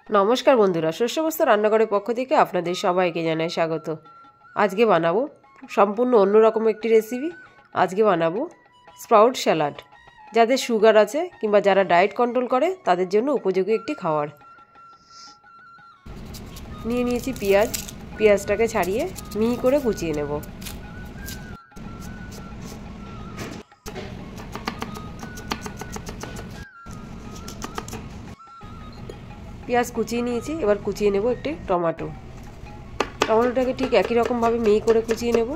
নমস্কার বন্ধুরা, শস্যবস্তা রান্নাঘরের পক্ষ থেকে আপনাদের সবাইকে জানাই স্বাগত। আজকে বানাবো সম্পূর্ণ অন্যরকম একটি রেসিপি। আজকে বানাবো স্প্রাউট স্যালাড। যাদের সুগার আছে কিংবা যারা ডায়েট কন্ট্রোল করে তাদের জন্য উপযোগী একটি খাবার। নিয়ে নিয়েছি পেঁয়াজটাকে ছাড়িয়ে মিহি করে কুচিয়ে নেব। পেঁয়াজ কুচিয়ে নিয়েছি, এবার কুচিয়ে নেব একটি টমেটোটাকে ঠিক একই রকমভাবে মিহি করে কুচিয়ে নেব।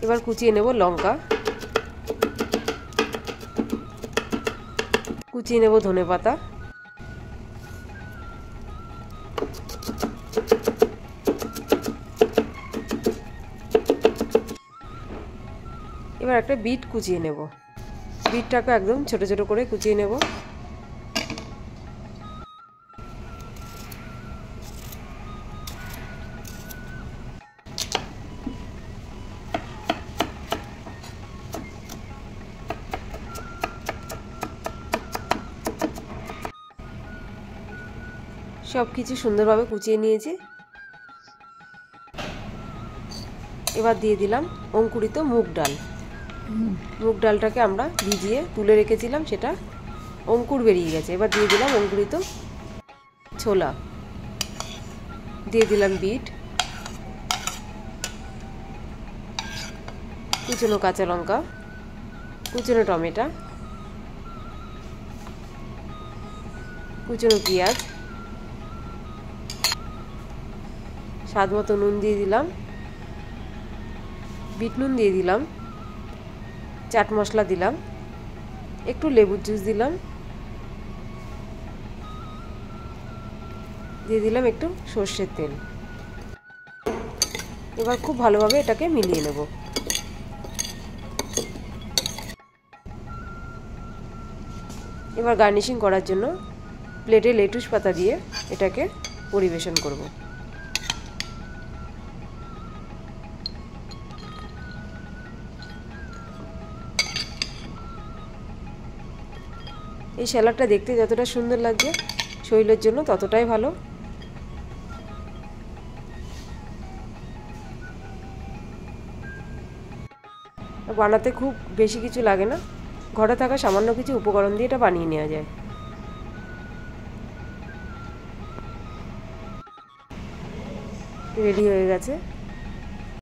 এবার কুচিয়ে নেব লঙ্কা, কুচিয়ে নেব ধনেপাতা, এবার একটা বিট কুচিয়ে নেব। বিটটাকে একদম ছোট ছোট করে কুচিয়ে নেব। সব কিছু সুন্দরভাবে কুচিয়ে নিয়েছি। এবার দিয়ে দিলাম অঙ্কুরিত মুগ ডালটাকে আমরা ভিজিয়ে তুলে রেখেছিলাম, সেটা অঙ্কুর বেরিয়ে গেছে। এবার দিয়ে দিলাম অঙ্কুরিত ছোলা, দিয়ে দিলাম বিট, কুচনো কাঁচা লঙ্কা, কুচনো টমেটো, কুচনো পেঁয়াজ, স্বাদ মতো নুন দিয়ে দিলাম, বিট নুন দিয়ে দিলাম, চাট মশলা দিলাম, একটু লেবুর জুস দিলাম, দিয়ে দিলাম একটু সর্ষের তেল। এবার খুব ভালোভাবে এটাকে মিলিয়ে নেব। এবার গার্নিশিং করার জন্য প্লেটে লেটুস পাতা দিয়ে এটাকে পরিবেশন করব। এই স্যালাডটা দেখতে যতটা সুন্দর লাগছে শরীরের জন্য ততটাই ভালো। বানাতে খুব বেশি কিছু লাগে না, ঘরে থাকা সামান্য কিছু উপকরণ দিয়ে এটা বানিয়ে নেওয়া যায়। রেডি হয়ে গেছে।